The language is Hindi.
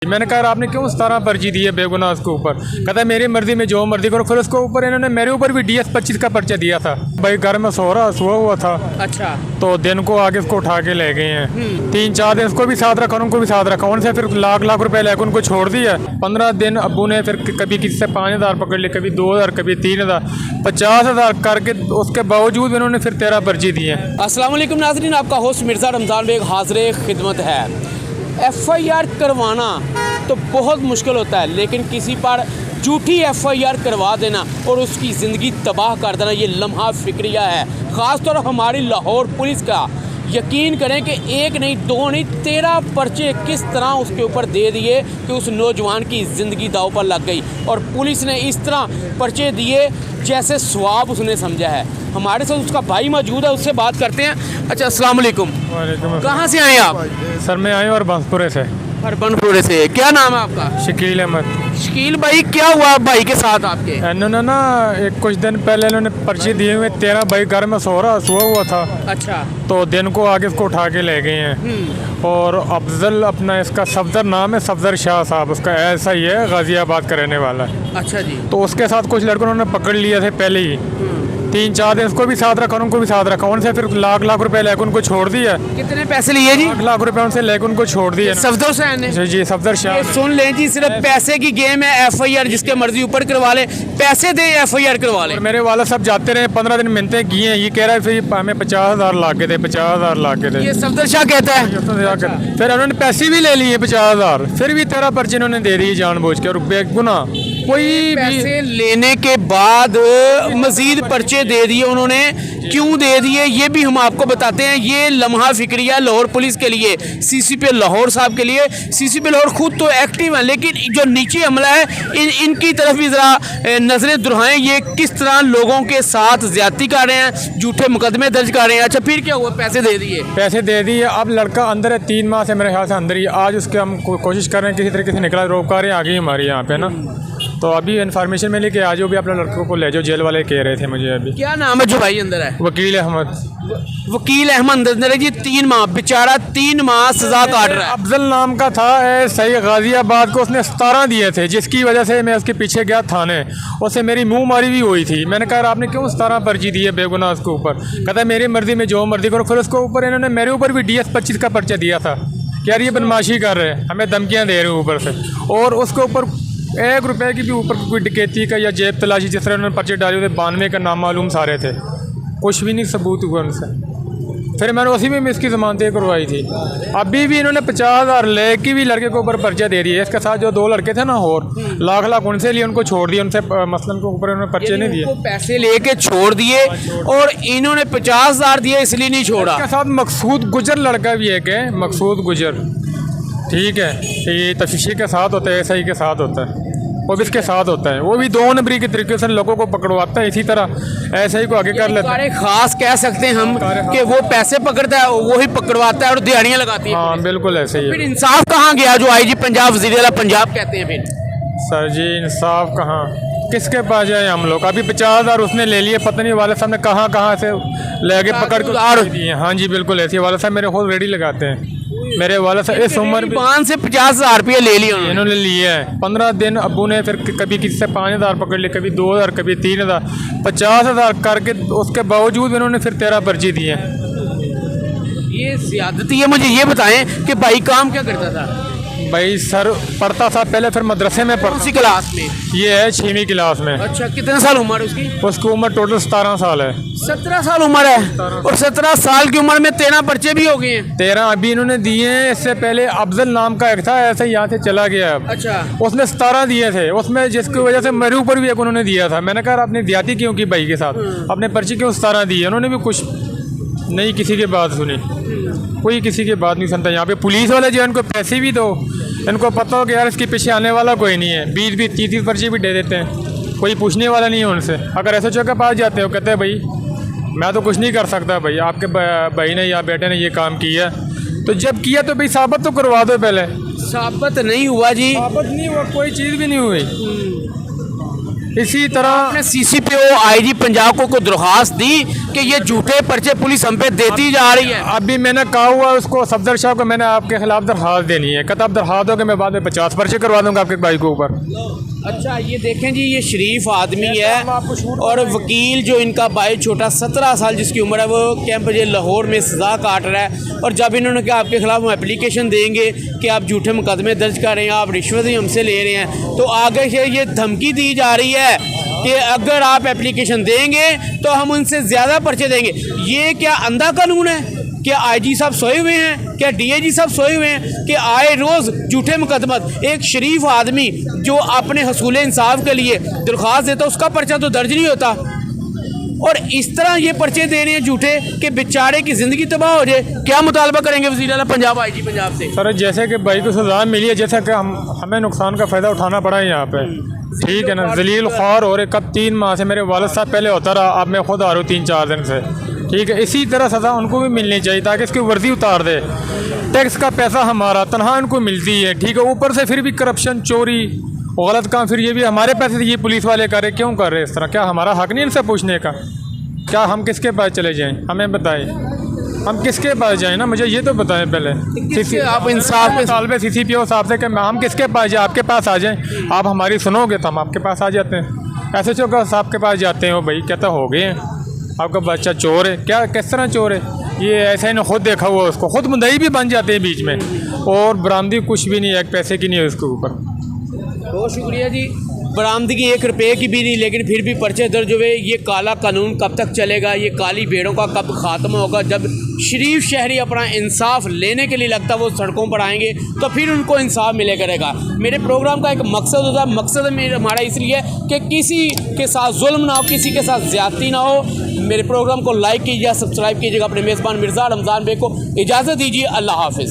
मैंने कहा आपने क्यों 17 पर्ची दी है बेगुनाह उसके ऊपर। कहता है मेरी मर्जी में जो मर्जी करो। फिर उसके ऊपर इन्होंने मेरे ऊपर भी DS 25 का पर्चा दिया था। भाई घर में सोया हुआ था। अच्छा। तो दिन को आगे उसको उठा के ले गए हैं। 3-4 दिन उसको भी साथ रखा, उनको भी साथ रखा। उनसे फिर लाख रुपए लेकर उनको छोड़ दिया। 15 दिन अब्बू ने फिर कभी किसी से 5,000 पकड़ लिए, कभी 2,000, कभी 3,000, 50,000 करके उसके बावजूद इन्होंने फिर 13 पर्ची दी है। अस्सलाम वालेकुम नाज़रीन, आपका होस्ट मिर्ज़ा रमज़ान बेग हाज़िर खिदमत है। FIR करवाना तो बहुत मुश्किल होता है, लेकिन किसी पर झूठी FIR करवा देना और उसकी ज़िंदगी तबाह कर देना ये लम्हा फ़िक्रिया है। ख़ास तौर हमारी लाहौर पुलिस का। यकीन करें कि एक नहीं, दो नहीं, 13 पर्चे किस तरह उसके ऊपर दे दिए कि उस नौजवान की ज़िंदगी दाव पर लग गई। और पुलिस ने इस तरह पर्चे दिए जैसे स्वाब उसने समझा है। हमारे साथ उसका भाई मौजूद है, उससे बात करते हैं। अच्छा, अस्सलाम वालेकुम। कहाँ से आए आप? सर मैं आए और बांसपुरे से। बनपुरे से। क्या नाम है आपका? शकील अहमद। शकील भाई, क्या हुआ भाई के साथ आपके? इन्होंने ना कुछ दिन पहले इन्होंने पर्ची दिए हुए 13। भाई घर में सोया हुआ था। अच्छा। तो दिन को आगे उसको उठा के ले गए हैं। और अफजल अपना इसका सफदर नाम है, सफदर शाह साहब उसका, ऐसा ही है, गाजियाबाद का रहने वाला है। अच्छा जी। तो उसके साथ कुछ लड़कों उन्होंने पकड़ लिए थे पहले ही। 3-4 दिन उसको भी साथ रखा, उनको भी साथ रखा। उनसे फिर लाख रुपए लेकर उनको छोड़ दिया। कितने पैसे लिए जी? लाख रुपए उनसे लेकर उनको छोड़ दिया। सफदर हुसैन ने? जी सफदर शाह। सुन लें जी, सिर्फ पैसे की गेम है। FIR जिसके मर्जी ऊपर करवा ले, पैसे दे FIR करवा ले। मेरे वाला सब जाते रहे, 15 दिन मिलते किए हैं। ये कह रहा है फिर हमें 50,000 ला के दे, 50,000 ला के दे। ये सफदर शाह कहता है। फिर उन्होंने पैसे भी ले लिए 50,000। फिर भी 13 पर्चे उन्होंने दे दी जानबूझ के। और बेगुनाह कोई पैसे लेने के बाद मजीद पर्चे दे दिए उन्होंने। क्यों दे दिए ये भी हम आपको बताते हैं। ये लम्हा फिक्रिया लाहौर पुलिस के लिए, CCP लाहौर साहब के लिए। CCP लाहौर खुद तो एक्टिव है, लेकिन जो नीचे अमला है इनकी तरफ भी ज़रा नज़रें दुहराएं। ये किस तरह लोगों के साथ ज्यादती कर रहे हैं, झूठे मुकदमे दर्ज कर रहे हैं। अच्छा, फिर क्या हुआ? पैसे दे दिए? पैसे दे दिए। अब लड़का अंदर है, 3 माह से मेरे ख्याल से अंदर ही। आज उसके हम कोशिश कर रहे हैं किसी तरीके से निकला, रोका रहे हैं आगे हमारे यहाँ पे ना। तो अभी इन्फॉर्मेशन मिली कि आज भी अपने लड़कों को ले जाओ, जेल वाले कह रहे थे मुझे अभी। क्या नाम है जो भाई अंदर है? वकील अहमद। वकील अहमद अंदर है जी। 3 माह बेचारा 3 माह सजा काट रहा है। अफजल नाम का था, सही गाजियाबाद को उसने 17 दिए थे, जिसकी वजह से मैं उसके पीछे गया थाने। उससे मेरी मुंह मारी भी हुई थी। मैंने कहा आपने क्यों 17 पर्ची दी है बेगुनाह उसके ऊपर। कहता है मेरी मर्जी में जो मर्जी करो। फिर उसके ऊपर इन्होंने मेरे ऊपर भी DS 25 का पर्चा दिया था कि यार ये बदमाशी कर रहे हैं, हमें धमकियाँ दे रहे हैं ऊपर से। और उसके ऊपर 1 रुपये की भी ऊपर कोई डकैती का या जेब तलाशी, जिस तरह उन्होंने पर्चे डाले थे 92 का नामालूम सारे थे। कुछ भी नहीं सबूत हुआ उनसे। फिर मैंने उसी में इसकी ज़मानतें करवाई थी। अभी भी इन्होंने 50,000 लेके भी लड़के के ऊपर पर्चे दे दिए। इसके साथ जो 2 लड़के थे ना, और लाख उनसे लिए, उनको छोड़ दिए। उनसे मसलन के ऊपर उन्होंने पर्चे नहीं दिए। पैसे लेके छोड़ दिए और इन्होंने 50,000 दिए इसलिए नहीं छोड़ा। इसके साथ मकसूद गुजर लड़का भी एक है, मकसूद गुजर। ठीक है, ये तफीशी के साथ होता है, SI के साथ होता है, वो भी इसके साथ होता है। वो भी 2 नंबरी के तरीके से लोगों को पकड़वाता है। इसी तरह SI को आगे कर लेता है। खास कह सकते हैं हम कि वो पैसे पकड़ता है, वो ही पकड़वाता है और दिहाड़ियाँ लगाती है। हाँ बिल्कुल ऐसे ही है। फिर इंसाफ कहाँ गया जो IG पंजाब, वज़ीर आला पंजाब कहते हैं? फिर सर जी इंसाफ कहाँ, किसके पास जाए हम लोग? अभी 50,000 उसने ले लिए, पता नहीं वाले साहब ने कहाँ से ले के पकड़ के दिए। हाँ जी बिल्कुल ऐसे। वाले साहब मेरे खुद रेडी लगाते हैं। मेरे वाला साहब इस उम्र में से 50,000 रुपये ले लिए इन्होंने लिए हैं। 15 दिन अब्बू ने फिर कभी किसी से 5,000 पकड़ लिए, कभी 2,000, कभी 3,000, 50,000 करके उसके बावजूद इन्होंने फिर 13 पर्ची दी हैं। ये ज़्यादती है। मुझे ये बताएं कि भाई काम क्या करता था? भाई सर पढ़ता था पहले, फिर मदरसे में पढ़ता। कौन सी क्लास में? ये है 6वीं क्लास में। अच्छा, कितने साल उम्र उसकी? उसकी उम्र टोटल 17 साल है। 17 साल उम्र है। और 17 साल की उम्र में 13 पर्चे भी हो गए हैं। 13 अभी इन्होंने दिए हैं। इससे पहले अफजल नाम का एक था, ऐसे यहाँ से चला गया। अच्छा। उसने 17 दिए थे, उसमें जिसकी वजह से मेरे ऊपर भी एक उन्होंने दिया था। मैंने कहा आपने ज्यादती क्यों की भाई के साथ, अपने पर्ची क्यों 17 दी? उन्होंने भी कुछ नहीं किसी की बात सुनी। कोई किसी की बात नहीं सुनता। यहाँ पे पुलिस वाले जो है इनको पैसे भी दो, इनको पता हो कि यार इसके पीछे आने वाला कोई नहीं है, 20-20, 30-30 पर्ची भी दे देते हैं। कोई पूछने वाला नहीं है उनसे। अगर SHO के पास जाते हो, कहते हैं भाई मैं तो कुछ नहीं कर सकता, भाई आपके भाई ने या बेटे ने ये काम किया। तो जब किया तो भाई साबित तो करवा दो पहले। साबित नहीं हुआ जी। साबित नहीं हुआ, कोई चीज़ भी नहीं हुई। इसी तरह आपने CCPO IG पंजाब को दरख्वास्त दी कि ये झूठे पर्चे पुलिस हम पे देती जा रही है। अभी मैंने कहा हुआ उसको सफदर साहब को, मैंने आपके खिलाफ दरख्वास्त देनी है। कहता आप दरख्वास्त दोगे मैं बाद में 50 पर्चे करवा दूंगा आपके भाई के ऊपर। अच्छा ये देखें जी, ये शरीफ आदमी है और वकील जो इनका भाई छोटा 17 साल जिसकी उम्र है वो कैंप जे लाहौर में सज़ा काट रहा है। और जब इन्होंने कहा आपके खिलाफ हम एप्लीकेशन देंगे कि आप झूठे मुकदमे दर्ज कर रहे हैं, आप रिश्वत ही हमसे ले रहे हैं, तो आगे से ये धमकी दी जा रही है कि अगर आप एप्लीकेशन देंगे तो हम उनसे ज़्यादा पर्चे देंगे। ये क्या अंधा कानून है? क्या IG साहब सोए हुए हैं? क्या DIG साहब सोए हुए हैं कि आए रोज़ झूठे मुकदमत? एक शरीफ आदमी जो अपने हसूल इंसाफ के लिए दरख्वास्त देता उसका पर्चा तो दर्ज नहीं होता, और इस तरह ये पर्चे दे रहे हैं झूठे कि बेचारे की ज़िंदगी तबाह हो जाए। क्या मुतालबा करेंगे वज़ीर आला पंजाब IG पंजाब से? सर जैसे कि भाई को सजा मिली है, जैसे कि हमें नुकसान का फ़ायदा उठाना पड़ा है यहाँ पे, ठीक है ना। जलील ख्वार हो रहे, कब 3 माह से मेरे वालिद साहब पहले होता रहा, अब मैं खुद आ रहा हूँ 3-4 दिन से, ठीक है। इसी तरह सज़ा उनको भी मिलनी चाहिए ताकि इसकी वर्दी उतार दे। टैक्स का पैसा हमारा तनहा इनको मिलती है, ठीक है। ऊपर से फिर भी करप्शन, चोरी, गलत काम, फिर ये भी हमारे पैसे से ये पुलिस वाले कर रहे, क्यों कर रहे इस तरह? क्या हमारा हक नहीं इनसे पूछने का? क्या हम किसके पास चले जाएं? हमें बताएं, हम किसके पास जाएं ना, मुझे ये तो बताएं पहले। आप इंसाफ के साल में CCPO साहब से कि हम किसके पास जाए? आपके पास आ जाएं, आप हमारी सुनोगे तो हम आपके पास आ जाते हैं। SHO साहब के पास जाते हैं, वो भाई कहता हो गए हैं आपका बच्चा चोर है। क्या किस तरह चोर है? ये ऐसा ही ना, खुद देखा हुआ उसको, खुद मुद्दई भी बन जाते हैं बीच में, और बरामदी कुछ भी नहीं है, 1 पैसे की नहीं है उसके ऊपर। बहुत शुक्रिया जी। बरामदगी 1 रुपये की भी नहीं, लेकिन फिर भी पर्चे दर्ज हुए। ये काला कानून कब तक चलेगा? ये काली भेड़ों का कब ख़त्म होगा? जब शरीफ शहरी अपना इंसाफ लेने के लिए लगता वो सड़कों पर आएंगे तो फिर उनको इंसाफ मिले करेगा। मेरे प्रोग्राम का एक मकसद होता है, मकसद हमारा इसलिए कि किसी के साथ जुल्म ना हो, किसी के साथ ज़्यादती ना हो। मेरे प्रोग्राम को लाइक कीजिए, सब्सक्राइब कीजिएगा। अपने मेज़बान मिर्ज़ा रमज़ान बेग को इजाज़त दीजिए। अल्लाह हाफ़िज़।